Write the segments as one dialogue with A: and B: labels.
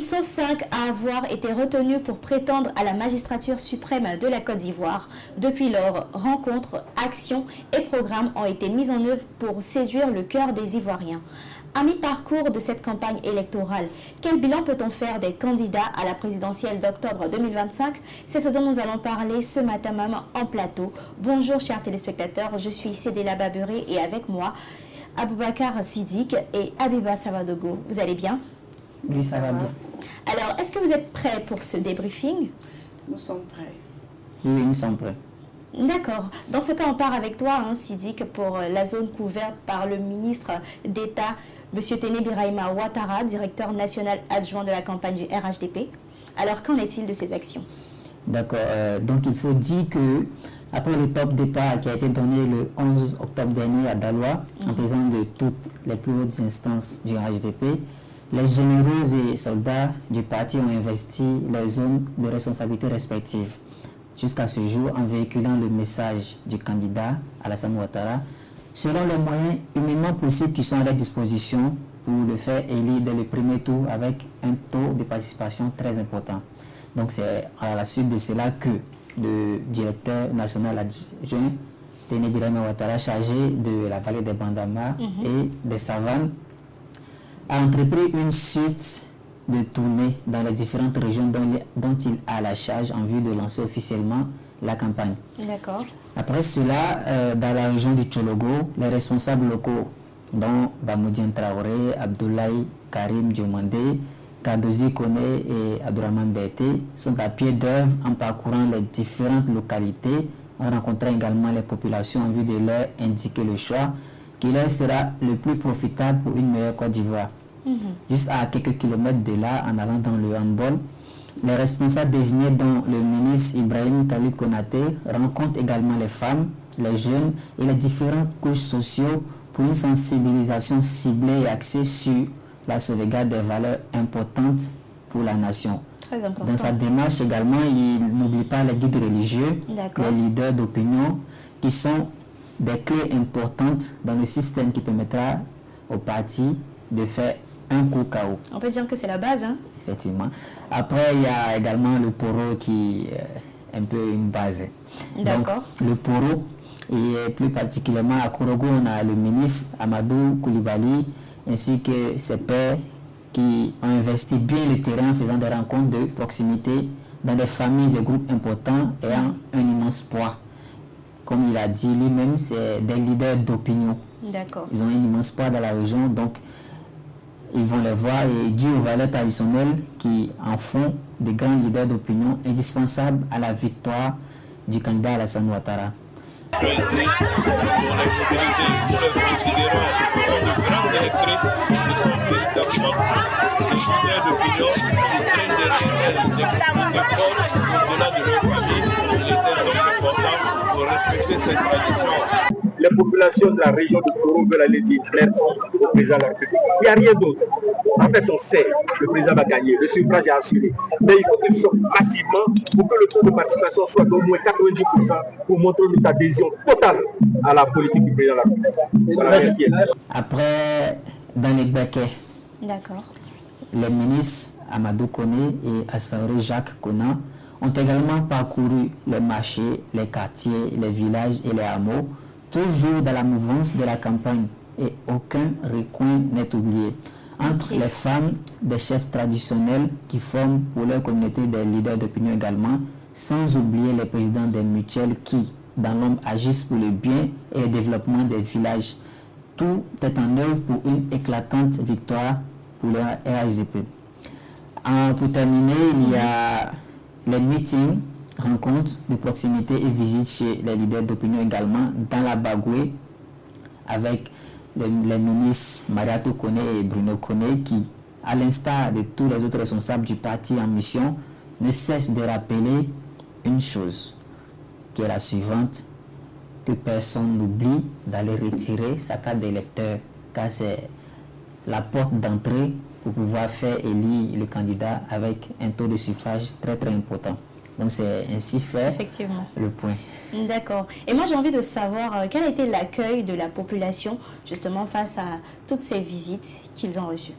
A: Ils sont 5 à avoir été retenus pour prétendre à la magistrature suprême de la Côte d'Ivoire. Depuis lors, rencontres, actions et programmes ont été mis en œuvre pour séduire le cœur des Ivoiriens. À mi-parcours de cette campagne électorale, quel bilan peut-on faire des candidats à la présidentielle d'octobre 2025? C'est ce dont nous allons parler ce matin même en plateau. Bonjour chers téléspectateurs, je suis Cédéla Babéré et avec moi Aboubacar Siddiq et Abiba Savadogo. Vous allez bien?
B: Oui, ça va bien.
A: Alors, est-ce que vous êtes prêts pour ce débriefing?
C: Nous sommes prêts.
B: Oui, nous sommes prêts.
A: D'accord. Dans ce cas, on part avec toi, Siddiq, pour la zone couverte par le ministre d'État, M. Téné Birahima Ouattara, directeur national adjoint de la campagne du RHDP. Alors, qu'en est-il de ces actions?
B: D'accord. Donc, il faut dire que après le top départ qui a été donné le 11 octobre dernier à Daloa, en présence de toutes les plus hautes instances du RHDP, les généraux et soldats du parti ont investi les zones de responsabilité respectives. Jusqu'à ce jour, en véhiculant le message du candidat Alassane Ouattara, selon les moyens humainement possibles qui sont à leur disposition pour le faire élire dès le premier tour avec un taux de participation très important. Donc c'est à la suite de cela que le directeur national adjoint, Téné Birahima Ouattara, chargé de la vallée des Bandama et des Savanes, a entrepris une suite de tournées dans les différentes régions dont il a la charge en vue de lancer officiellement la campagne.
A: D'accord.
B: Après cela, dans la région du Tchologo, les responsables locaux, dont Bamoudien Traoré, Abdoulaye Karim Diomandé, Kadozi Kone et Abdourahmane Berté, sont à pied d'œuvre en parcourant les différentes localités, en rencontrant également les populations en vue de leur indiquer le choix qui leur sera le plus profitable pour une meilleure Côte d'Ivoire. Juste à quelques kilomètres de là, en allant dans le handball, les responsables désignés dont le ministre Ibrahim Khalid Konaté rencontrent également les femmes, les jeunes et les différentes couches sociales pour une sensibilisation ciblée et axée sur la sauvegarde des valeurs importantes pour la nation.
A: Très important.
B: Dans sa démarche également, il n'oublie pas les guides religieux, les leaders d'opinion qui sont des clés importantes dans le système qui permettra au parti de faire un coup KO.
A: On peut dire que c'est la base,
B: Effectivement. Après, il y a également le poro qui est un peu une base.
A: D'accord.
B: Donc, le poro, et plus particulièrement à Korogo, on a le ministre Amadou Koulibaly, ainsi que ses pairs qui ont investi bien le terrain en faisant des rencontres de proximité dans des familles et groupes importants ayant un immense poids. Comme il a dit lui-même, c'est des leaders d'opinion.
A: D'accord.
B: Ils ont un immense poids dans la région, donc ils vont les voir et dû aux valeurs traditionnelles qui en font de grands leaders d'opinion indispensables à la victoire du candidat Alassane Ouattara.
D: Les populations de la région de Koro veulent aller dire clairement au président de la République. Il n'y a rien d'autre. En fait, on sait que le président va gagner, le suffrage est assuré. Mais il faut qu'il sorte massivement pour que le taux de participation soit d'au moins 90% pour montrer notre adhésion totale à la politique du président de la République. Voilà, merci.
B: Après, dans les Béquets, les ministres Amadou Kone et Assaoré Jacques Konan ont également parcouru les marchés, les quartiers, les villages et les hameaux, toujours dans la mouvance de la campagne, et aucun recoin n'est oublié. Entre les femmes, des chefs traditionnels qui forment pour leur communauté des leaders d'opinion également, sans oublier les présidents des mutuelles qui, dans l'ombre, agissent pour le bien et le développement des villages. Tout est en œuvre pour une éclatante victoire pour le RHDP. Pour terminer, il y a les meetings, rencontres de proximité et visites chez les leaders d'opinion également dans la Bagoué avec les ministres Mariatou Kone et Bruno Kone qui, à l'instar de tous les autres responsables du parti en mission, ne cessent de rappeler une chose qui est la suivante: que personne n'oublie d'aller retirer sa carte d'électeur, car c'est la porte d'entrée pour pouvoir faire élire le candidat avec un taux de suffrage très très important. Donc c'est ainsi fait.
A: Effectivement.
B: Le point.
A: D'accord. Et moi j'ai envie de savoir quel a été l'accueil de la population justement face à toutes ces visites qu'ils ont reçues.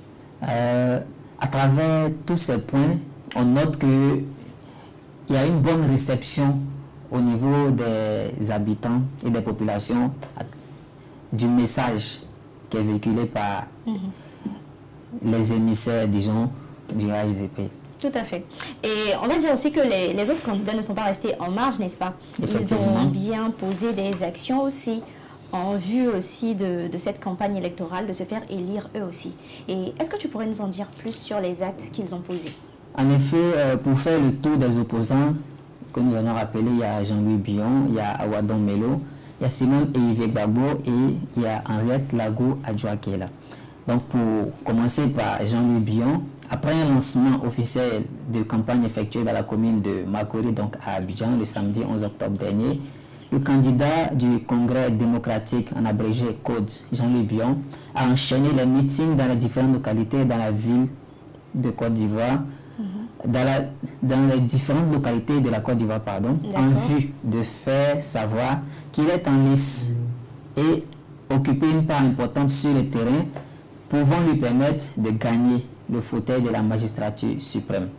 B: à travers tous ces points, on note qu'il y a une bonne réception au niveau des habitants et des populations du message qui est véhiculé par les émissaires, disons, du RHDP.
A: Tout à fait. Et on va dire aussi que les autres candidats ne sont pas restés en marge, n'est-ce pas? Ils ont bien posé des actions aussi, en vue aussi de cette campagne électorale, de se faire élire eux aussi. Et est-ce que tu pourrais nous en dire plus sur les actes qu'ils ont posés?
B: En effet, pour faire le tour des opposants, que nous allons rappeler, il y a Jean-Louis Billon, il y a Awadon Melo, il y a Simone Eyve Gbagbo et il y a Henriette Lago Adjoakela. Donc pour commencer par Jean-Louis Billon, après un lancement officiel de campagne effectué dans la commune de Makori, donc à Abidjan, le samedi 11 octobre dernier, le candidat du Congrès démocratique, en abrégé CODE, Jean-Louis Billon, a enchaîné les meetings dans les différentes localités dans la ville de Côte d'Ivoire, dans les différentes localités de la Côte d'Ivoire, en vue de faire savoir qu'il est en lice et occuper une part importante sur le terrain, pouvant lui permettre de gagner le fauteuil de la magistrature suprême.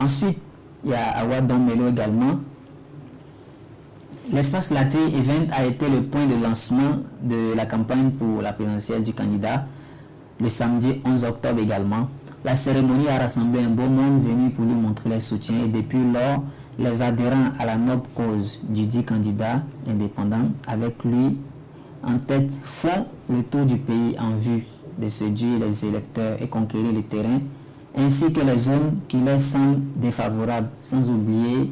B: Ensuite, il y a Awadon Melo également. L'espace Laté Event a été le point de lancement de la campagne pour la présidentielle du candidat, le samedi 11 octobre également. La cérémonie a rassemblé un beau monde venu pour lui montrer leur soutien et depuis lors, les adhérents à la noble cause du dit candidat indépendant avec lui en tête font le tour du pays en vue de séduire les électeurs et conquérir le terrain, ainsi que les zones qui leur semblent défavorables, sans oublier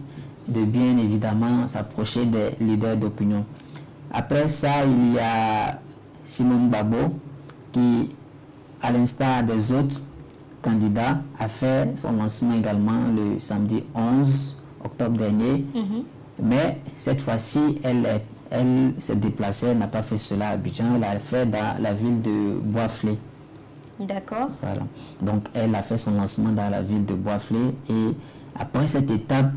B: de bien évidemment s'approcher des leaders d'opinion. Après ça, il y a Simone Babo qui, à l'instar des autres candidats, a fait son lancement également le samedi 11 octobre dernier. Mais cette fois-ci, elle s'est déplacée, elle n'a pas fait cela à Abidjan, elle a fait dans la ville de Boisflé.
A: D'accord.
B: Voilà. Donc elle a fait son lancement dans la ville de Boisflé et après cette étape,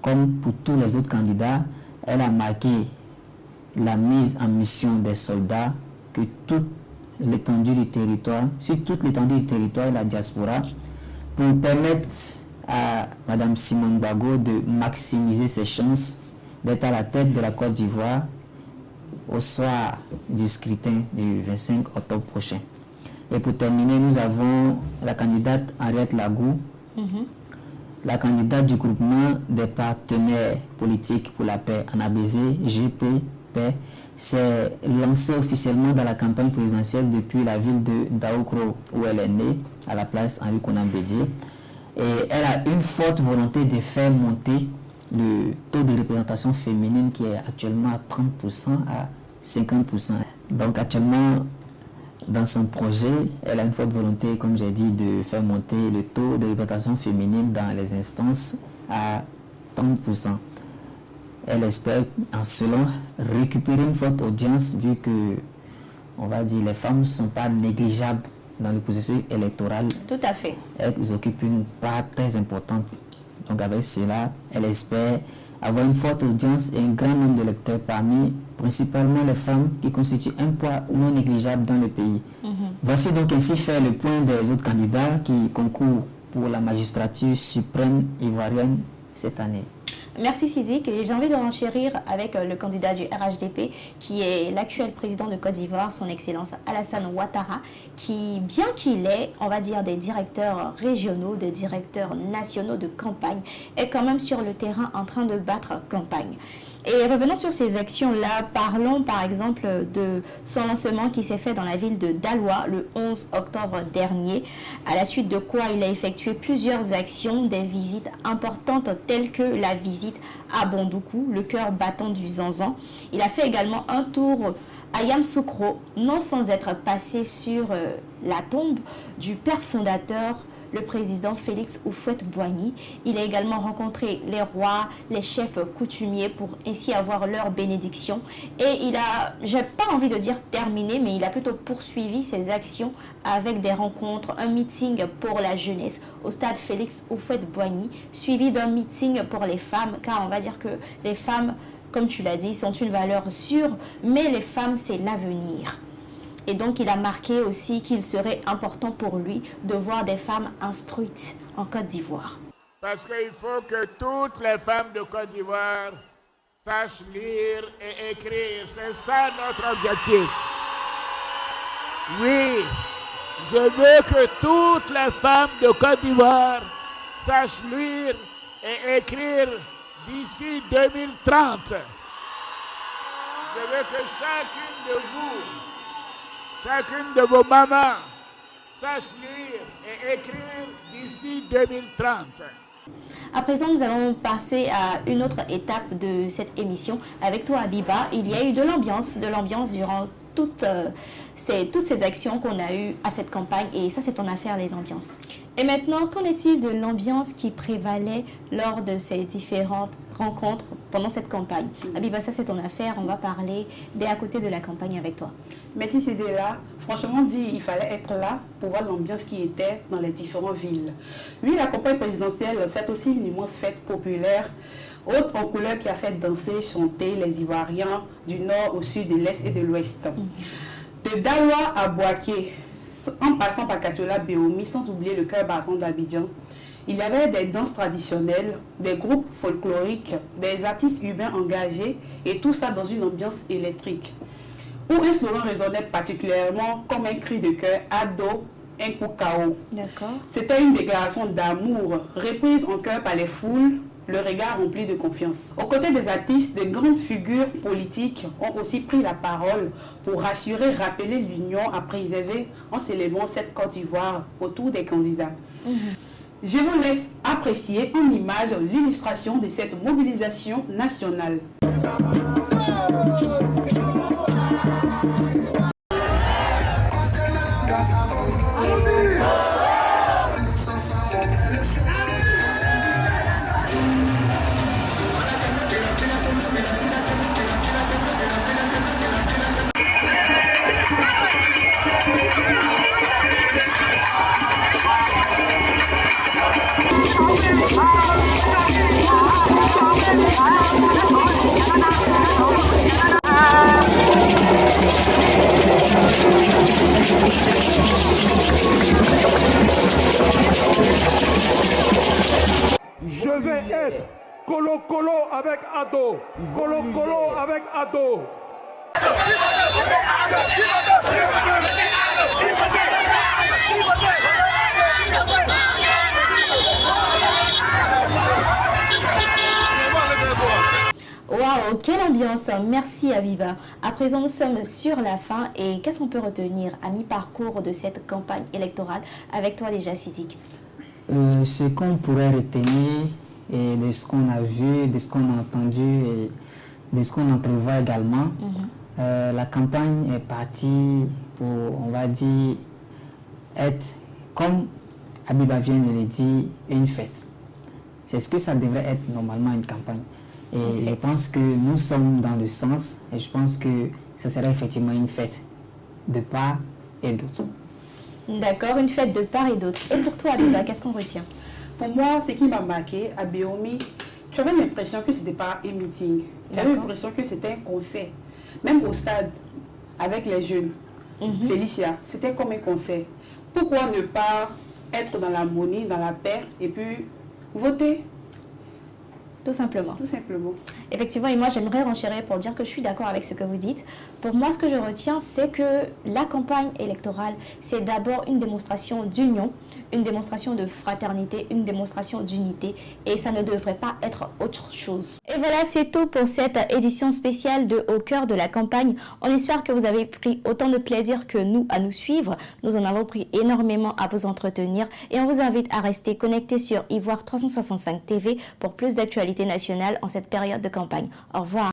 B: comme pour tous les autres candidats, elle a marqué la mise en mission des soldats que toute l'étendue du territoire, sur toute l'étendue du territoire et la diaspora, pour permettre à Mme Simone Gbagbo de maximiser ses chances d'être à la tête de la Côte d'Ivoire au soir du scrutin du 25 octobre prochain. Et pour terminer, nous avons la candidate Henriette Lago, la candidate du groupement des partenaires politiques pour la paix en ABZ, GPP, s'est lancée officiellement dans la campagne présidentielle depuis la ville de Daoukro où elle est née, à la place Henri Konan Bédié. Et elle a une forte volonté de faire monter le taux de représentation féminine qui est actuellement à 30% à 50%. Donc actuellement, dans son projet, elle a une forte volonté, comme j'ai dit, de faire monter le taux de représentation féminine dans les instances à 30%. Elle espère en cela récupérer une forte audience vu que, on va dire, les femmes ne sont pas négligeables dans le processus électoral.
A: Tout à fait.
B: Elles occupent une part très importante. Donc avec cela, elle espère avoir une forte audience et un grand nombre d'électeurs parmi principalement les femmes qui constituent un poids non négligeable dans le pays. Voici donc ainsi fait le point des autres candidats qui concourent pour la magistrature suprême ivoirienne cette année.
A: Merci Sizik. Et j'ai envie de renchérir avec le candidat du RHDP qui est l'actuel président de Côte d'Ivoire, son excellence Alassane Ouattara, qui, bien qu'il ait, on va dire, des directeurs régionaux, des directeurs nationaux de campagne, est quand même sur le terrain en train de battre campagne. Et revenons sur ces actions-là, parlons par exemple de son lancement qui s'est fait dans la ville de Daloa le 11 octobre dernier, à la suite de quoi il a effectué plusieurs actions, des visites importantes telles que la visite à Bondoukou, le cœur battant du Zanzan. Il a fait également un tour à Yamoussoukro, non sans être passé sur la tombe du père fondateur, le président Félix Houphouët-Boigny. Il a également rencontré les rois, les chefs coutumiers pour ainsi avoir leur bénédiction. Et il a, j'ai pas envie de dire terminé, mais il a plutôt poursuivi ses actions avec des rencontres, un meeting pour la jeunesse au stade Félix Houphouët-Boigny, suivi d'un meeting pour les femmes, car on va dire que les femmes, comme tu l'as dit, sont une valeur sûre, mais les femmes, c'est l'avenir. Et donc, il a marqué aussi qu'il serait important pour lui de voir des femmes instruites en Côte d'Ivoire.
C: Parce qu'il faut que toutes les femmes de Côte d'Ivoire sachent lire et écrire. C'est ça notre objectif. Oui, je veux que toutes les femmes de Côte d'Ivoire sachent lire et écrire d'ici 2030. Je veux que chacune de vous, chacune de vos mamans, sache lire et écrire d'ici 2030.
A: À présent, nous allons passer à une autre étape de cette émission. Avec toi, Habiba, il y a eu de l'ambiance durant toutes ces actions qu'on a eues à cette campagne. Et ça, c'est ton affaire, les ambiances. Et maintenant, qu'en est-il de l'ambiance qui prévalait lors de ces différentes rencontres pendant cette campagne? Habiba, ça, c'est ton affaire. On va parler dès à côté de la campagne avec toi.
E: Merci Cédéla. Franchement dit, il fallait être là pour voir l'ambiance qui était dans les différentes villes. Oui, la campagne présidentielle, c'est aussi une immense fête populaire, haute en couleur qui a fait danser, chanter les Ivoiriens du nord au sud, de l'est et de l'ouest. De Dawa à Boaké, en passant par Katiola Béomi, sans oublier le cœur battant d'Abidjan, il y avait des danses traditionnelles, des groupes folkloriques, des artistes urbains engagés, et tout ça dans une ambiance électrique, où un slogan résonnait particulièrement comme un cri de cœur, Ado, un coup KO. C'était une déclaration d'amour, reprise en chœur par les foules, le regard rempli de confiance. Aux côtés des artistes, de grandes figures politiques ont aussi pris la parole pour rassurer, rappeler l'union à préserver en célébrant cette Côte d'Ivoire autour des candidats. Je vous laisse apprécier en image l'illustration de cette mobilisation nationale.
F: Je vais être colo-colo avec Ado. Colo-colo avec Ado.
A: Waouh, quelle ambiance! Merci Habiba. À présent, nous sommes sur la fin et qu'est-ce qu'on peut retenir à mi-parcours de cette campagne électorale avec toi déjà, Sidik?
B: Ce qu'on pourrait retenir et de ce qu'on a vu, de ce qu'on a entendu et de ce qu'on entrevoit également, la campagne est partie pour, on va dire, être, comme Habiba vient de le dire, une fête. C'est ce que ça devrait être normalement une campagne. Et je pense que nous sommes dans le sens et je pense que ce serait effectivement une fête de part et d'autre.
A: D'accord, une fête de part et d'autre. Et pour toi, Habiba, qu'est-ce qu'on retient?
E: Pour moi, ce qui m'a marqué à Béomi, tu avais l'impression que ce n'était pas un meeting. Tu avais l'impression que c'était un concert. Même au stade, avec les jeunes. Félicia, c'était comme un concert. Pourquoi ne pas être dans l'harmonie, dans la paix et puis voter?
A: Tout simplement.
E: Tout simplement.
A: Effectivement, et moi j'aimerais renchérir pour dire que je suis d'accord avec ce que vous dites. Pour moi, ce que je retiens, c'est que la campagne électorale, c'est d'abord une démonstration d'union, une démonstration de fraternité, une démonstration d'unité, et ça ne devrait pas être autre chose. Et voilà, c'est tout pour cette édition spéciale de Au cœur de la campagne. On espère que vous avez pris autant de plaisir que nous à nous suivre. Nous en avons pris énormément à vous entretenir, et on vous invite à rester connectés sur Ivoire 365 TV pour plus d'actualités nationales en cette période de campagne. Au revoir.